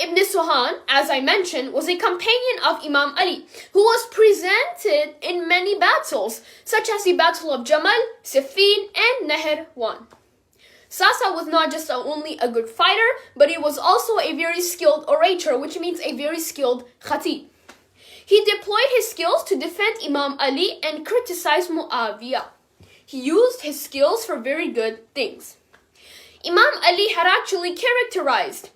Ibn Sohan, as I mentioned, was a companion of Imam Ali, who was presented in many battles, such as the Battle of Jamal, Siffin, and Nahrawan. Sasa was not just only a good fighter, but he was also a very skilled orator, which means a very skilled khatib. He deployed his skills to defend Imam Ali and criticize Muawiyah. He used his skills for very good things. Imam Ali had actually characterized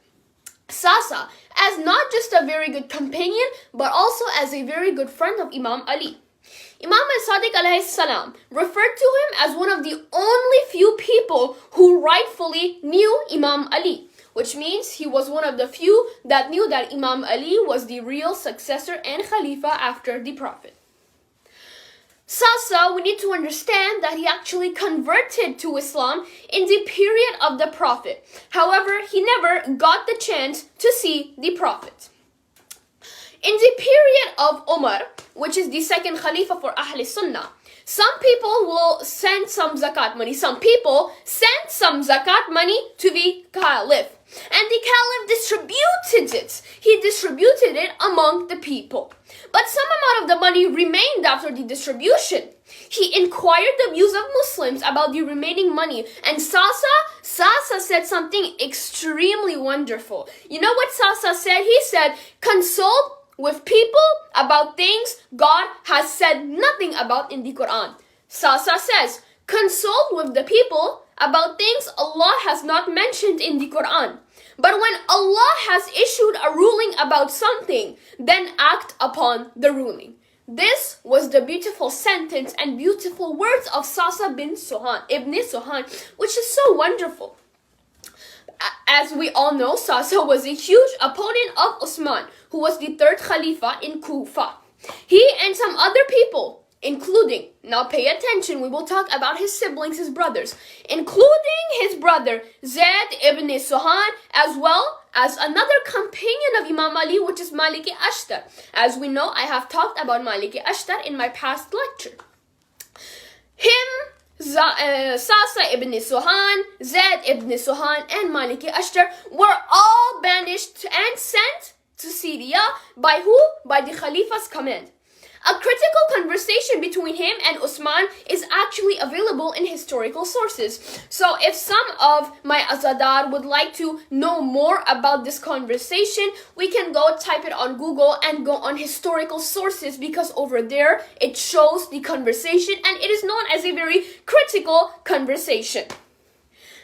Sasa as not just a very good companion, but also as a very good friend of Imam Ali. Imam al-Sadiq alayhi salam referred to him as one of the only few people who rightfully knew Imam Ali, which means he was one of the few that knew that Imam Ali was the real successor and Khalifa after the Prophet. Sasa, we need to understand that he actually converted to Islam in the period of the Prophet. However, he never got the chance to see the Prophet. In the period of Umar, which is the second Khalifa for Ahl Sunnah, some people will send some zakat money. Some people send some zakat money to the Caliph. And the Caliph distributed it. He distributed it among the people. But some amount of the money remained after the distribution. He inquired the views of Muslims about the remaining money. And Sasa said something extremely wonderful. You know what Sasa said? He said, consult with people about things God has said nothing about in the Quran. Sasa says, consult with the people about things Allah has not mentioned in the Quran. But when Allah has issued a ruling about something, then act upon the ruling. This was the beautiful sentence and beautiful words of Sasa ibn Sohan, which is so wonderful. As we all know, Sasa was a huge opponent of Usman, who was the third Khalifa in Kufa. He and some other people, including, now pay attention, we will talk about his siblings, his brothers, including his brother Zayd ibn Sohan, as well as another companion of Imam Ali, which is Maliki Ashtar. As we know, I have talked about Maliki Ashtar in my past lecture. Sasa Ibn Sohan, Zayd ibn Sohan, and Maliki Ashtar were all banished and sent to Syria by who? By the Khalifa's command. A critical conversation between him and Usman is actually available in historical sources. So if some of my Azadar would like to know more about this conversation, we can go type it on Google and go on historical sources, because over there it shows the conversation and it is known as a very critical conversation.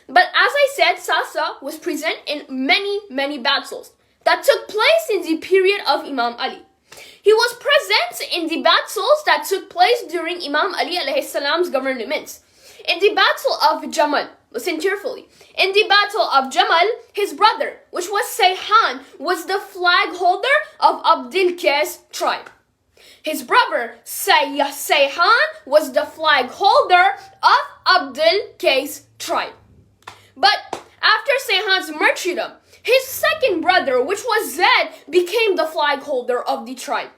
But as I said, Sasa was present in many battles that took place in the period of Imam Ali. He was present in the battles that took place during Imam Ali alayhi salam's government. In the battle of Jamal, listen carefully. In the battle of Jamal, his brother, which was Sohan, was the flag holder of Abdul Qais tribe. His brother Sohan was the flag holder of Abdul Qais tribe. But after Sohan's martyrdom, his second brother, which was Zayd, became the flag holder of the tribe.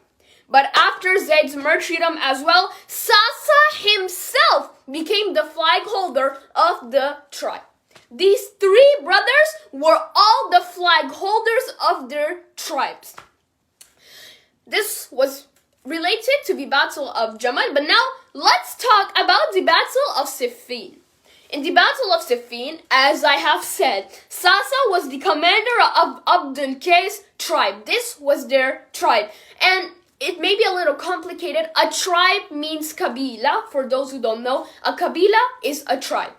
But after Zayd's martyrdom as well, Sasa himself became the flag holder of the tribe. These three brothers were all the flag holders of their tribes. This was related to the battle of Jamal, but now let's talk about the battle of Siffin. In the battle of Siffin, as I have said, Sasa was the commander of Abdul Qais tribe. This was their tribe. And it may be a little complicated. A tribe means kabila. For those who don't know, a kabila is a tribe.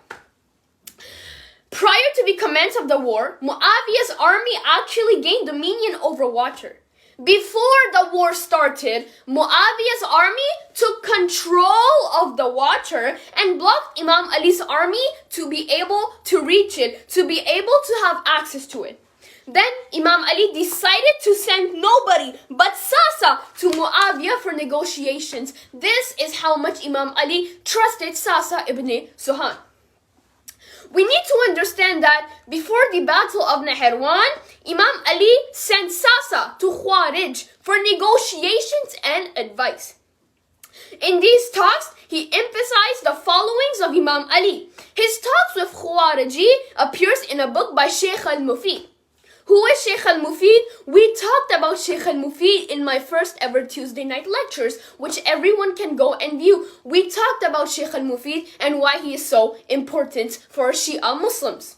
Prior to the commence of the war, Muawiyah's army actually gained dominion over water. Before the war started, Muawiyah's army took control of the water and blocked Imam Ali's army to be able to reach it, to be able to have access to it. Then Imam Ali decided to send nobody but Sasa to Muawiyah for negotiations. This is how much Imam Ali trusted Sasa Ibn Sohan. We need to understand that before the battle of Nahrawan, Imam Ali sent Sasa to Khawarij for negotiations and advice. In these talks, he emphasized the followings of Imam Ali. His talks with Khawarij appears in a book by Sheikh al-Mufid. Who is Sheikh al-Mufid? We talked about Sheikh al-Mufid in my first ever Tuesday night lectures, which everyone can go and view. We talked about Sheikh al-Mufid and why he is so important for Shia Muslims.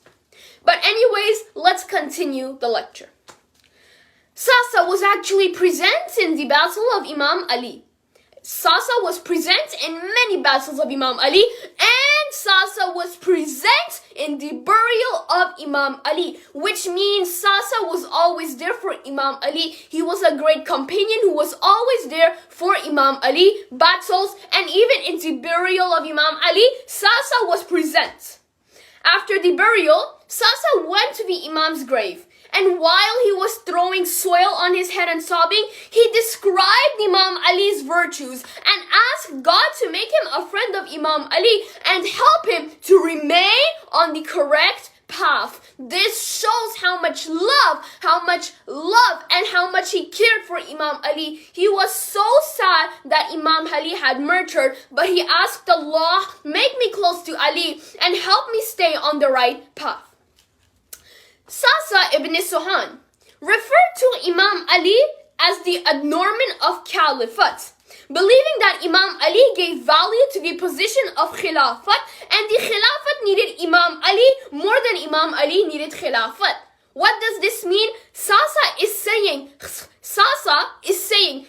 But anyways, let's continue the lecture. Sasa was actually present in the battle of Imam Ali. Sasa was present in many battles of Imam Ali, and Sasa was present in the burial of Imam Ali, which means Sasa was always there for Imam Ali. He was a great companion who was always there for Imam Ali, battles, and even in the burial of Imam Ali, Sasa was present. After the burial, Sasa went to the Imam's grave. And while he was throwing soil on his head and sobbing, he described Imam Ali's virtues and asked God to make him a friend of Imam Ali and help him to remain on the correct path. This shows how much love and how much he cared for Imam Ali. He was so sad that Imam Ali had murdered, but he asked Allah, make me close to Ali and help me stay on the right path. Sasa Ibn Sohan referred to Imam Ali as the adornment of caliphate, believing that Imam Ali gave value to the position of khilafat, and the khilafat needed Imam Ali more than Imam Ali needed khilafat. What does this mean? Sasa is saying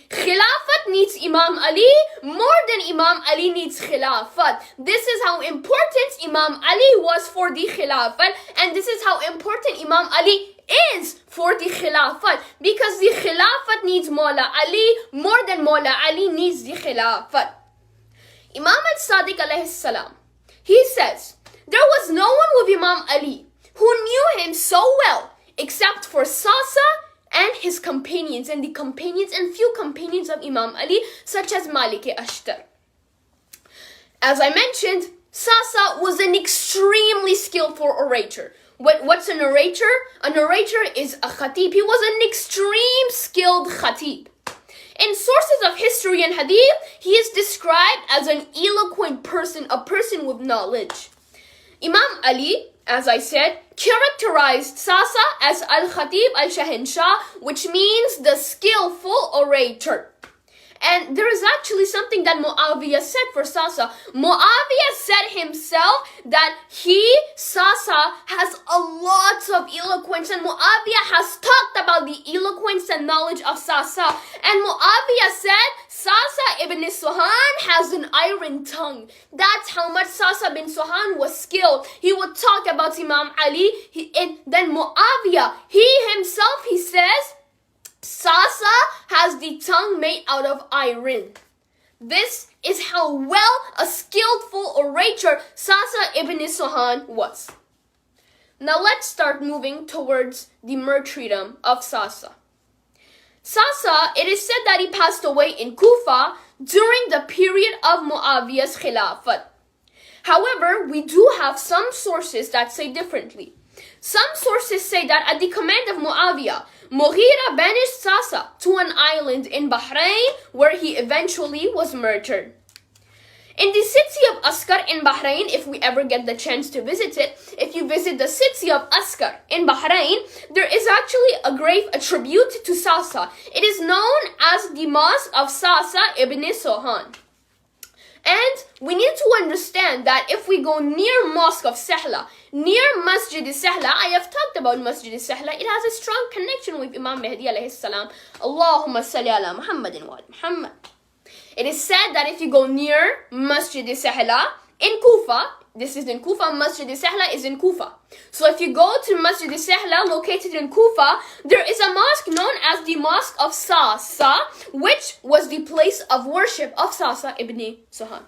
khilafat needs Imam Ali more than Imam Ali needs khilafat. This is how important Imam Ali was for the khilafat, and this is how important Imam Ali is for the khilafat, because the khilafat needs Moula Ali more than Moula Ali needs the khilafat. Imam al-Sadiq alayhi salam, he says, there was no one with Imam Ali who knew him so well except for Sasa and his companions, and the companions and few companions of Imam Ali, such as Malik Ashtar. As I mentioned, Sasa was an extremely skillful orator. What's an orator? An orator is a khatib. He was an extreme skilled khatib. In sources of history and hadith, he is described as an eloquent person, a person with knowledge. Imam Ali, as I said, characterized Sasa as al-Khatib al-Shahinshah, which means the skillful orator. And there is actually something that Muawiyah said for Sasa. Muawiyah said himself that Sasa, has a lot of eloquence, and Muawiyah has talked about the eloquence and knowledge of Sasa. And Muawiyah said, Sasa Ibn Sohan has an iron tongue. That's how much Sasa bin Sohan was skilled. He would talk about Imam Ali, and then Muawiyah, he says, Sasa has the tongue made out of iron. This is how well a skillful orator Sasa Ibn Sohan was. Now let's start moving towards the martyrdom of Sasa. Sasa, it is said that he passed away in Kufa during the period of Muawiyah's Khilafat. However, we do have some sources that say differently. Some sources say that at the command of Muawiyah, Mughira banished Sasa to an island in Bahrain where he eventually was murdered. In the city of Askar in Bahrain, if we ever get the chance to visit it, if you visit the city of Askar in Bahrain, there is actually a tribute to Sasa. It is known as the Mosque of Sasa Ibn Sohan. And we need to understand that if we go near Mosque of Sahla, near Masjid Sahla, I have talked about Masjid Sahla, it has a strong connection with Imam Mehdi alayhi salam. Allahumma salli ala Muhammadin wa Muhammad. It is said that if you go near Masjid Sahla in Kufa, this is in Kufa, Masjid Sahla is in Kufa. So if you go to Masjid Sahla located in Kufa, there is a mosque known as the Mosque of Sasa, which was the place of worship of Sasa Ibn Sohan.